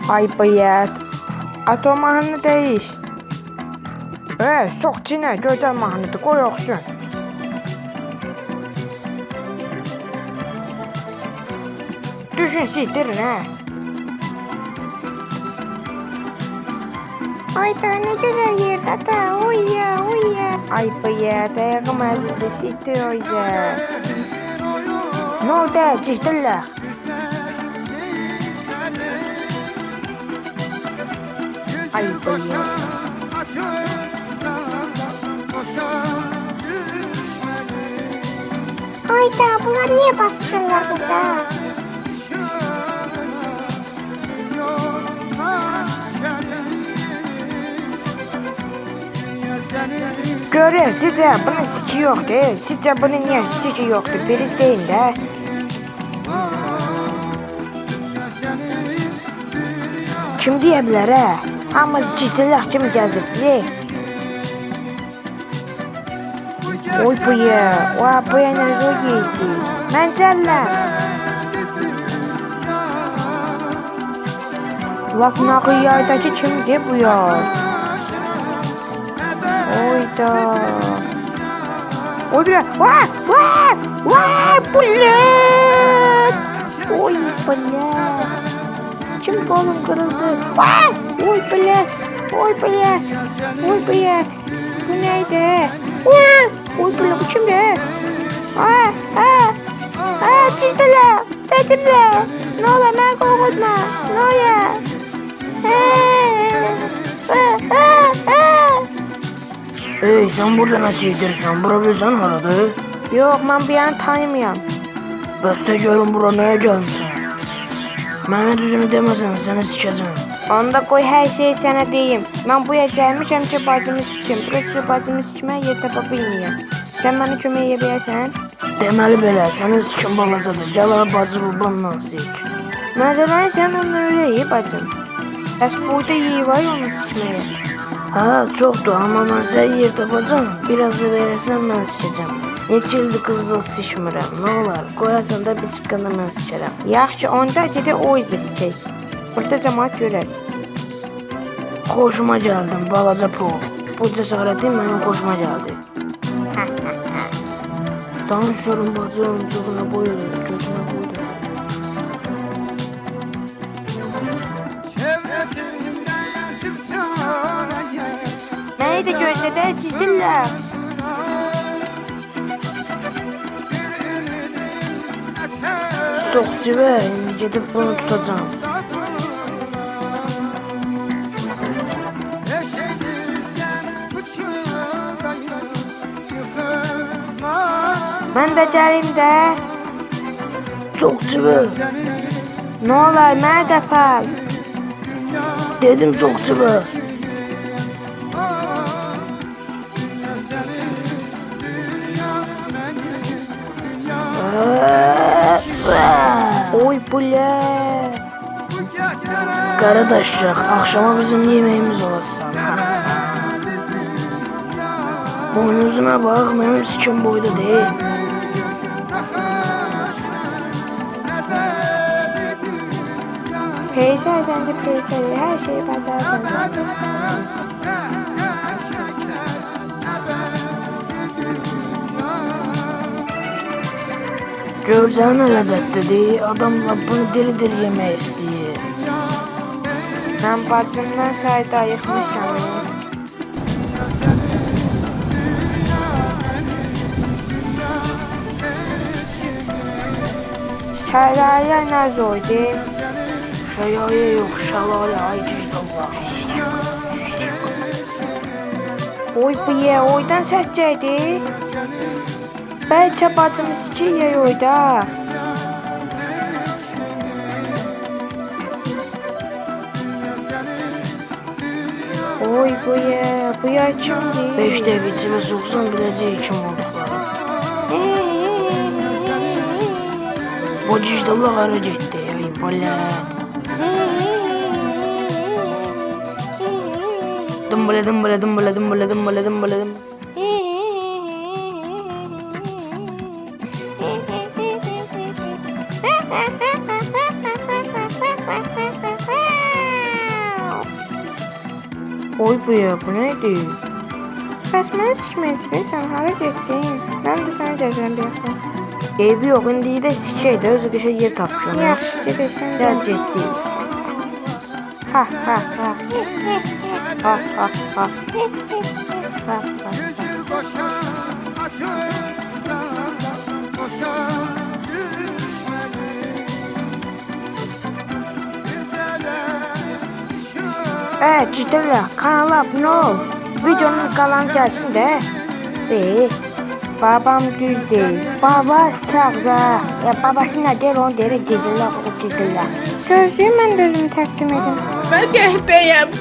Ay bayat. Atom mahnı değiş. Sok içine güzel mahnıdır koy olsun. Düşün siktirin ha. Ay da ne güzel yerde da. Oy ya oy ya. Ay bayat ayağım ağzında siktir o yüzden. Ne oldu ciddiler? Ay bayat. Ay da bunlar niye basışıyorlar burada? Görür sizce bunun siki yoktu. Sizce bunun niye siki yoktu? Biriz deyin de. Kim diyebilir ha? Ama ciddiler kim gezir sizi? Oy bu ya. Oy bu ya ne yedi? Menceller. Laf nakı yaydaki kimdi bu ya? Oyda. Oy bile. Vaa! Vaa! Vaa! Bulet! Oy bulet. Sikim kolum kırıldı. Vaa! Oy bulet. Oy bulet. Oy bulet. Bu neydi? Vaa! Oy bulet bu kimdi? Çizdiler. Tecimse. Ne olur ben korkutma. Ne olur? Sen burada nasıl yedirsən? Bura bilsən haradır? Yok ben bir an tanımıyorum. Bəs də görüm bura nəyə gəlmişsən? Mənə düzünü deməsən, səni sikəcəm. Onda koy her şeyi sana diyeyim. Ben buraya gelmişim ki bacımı sikim. Burası bacımı sikime yer tapa bilmiyorum. Sen bana kömək edebilirsen. Deməli belə, sənin sikin balacadır. Gəl ha bacı rubanla sik. Mesela sen onu öyle iyi bacım. Bəs burada iyi var ya onu sikmeye. Hə, çoxdur, amma mən sən yer tapacam. Biraz da verəsən mən sikəcəm. Neçə ildir qızla sikmirəm. Nə olar? Qoyarsan da bir çıxanda mən sikərəm. Yaxşı onda gidi o izle sikey. Burada cemaat görək. Xoşuma gəldin, balaca pul. Bu cəsarətin mənim xoşuma gəldi. Danış görüm bacım, cığına boyudur, götüne boyudur. Məni də gözlədə çizdirlər. Soğucu ver, indi gedib bunu tutacağım. Mən də gəlim də. Soğucu ver. Nə olar mənə də pal. Dedim soğucu ver. Oy bule. Qaradaşcaq, axşama bizim yeməyimiz olasın. Boynuzuna bax, mənim sikim boyda deyil. Peysel sen de peysel. Her şeyi bacarsan sen de. Görsən nə ləzzətlidir, adamla bunu diri-diri yemək istəyir. Ben bacımdan sayda ayıkmışam. Şəlalə nə zoydu? Şəyayə yox, şəlalə, ay gicdallah. Oy bıye, oydan səs gəldi. Bəlkə bacımı sikir oyda. Oy bıye kimdir? 5 dəqiqə içimə soxsan biləcək kim olduqları. Bu gicdallah hara getdi, ay balət. Dımbıla dımbıla dımbıla dımbıla dımbıla dımbıla dımbıla. Oy bu ya, bu neydi? Bəs məni sikmək istəyirsən, hara getdin? Mən də səni gəzirəm bir yaxın. Eybi yok, indi də sikək də özü qəşə yer tapmışam. Yaxşı, gedək, sən Gəl gəl. getdik. Ha, ha, ha. Ha, ha, ha. Ha, ha, ha. Ciddilə, kanala abunə ol. Videonun qalanı gəlsin də. Babam düz deyil. Baba sıçaqza. Ya babası nə deyir, onu deyir, gecələr, o gecələr. Gözlüyüm, mən də özümü təqdim edim. Ben gehbeyim.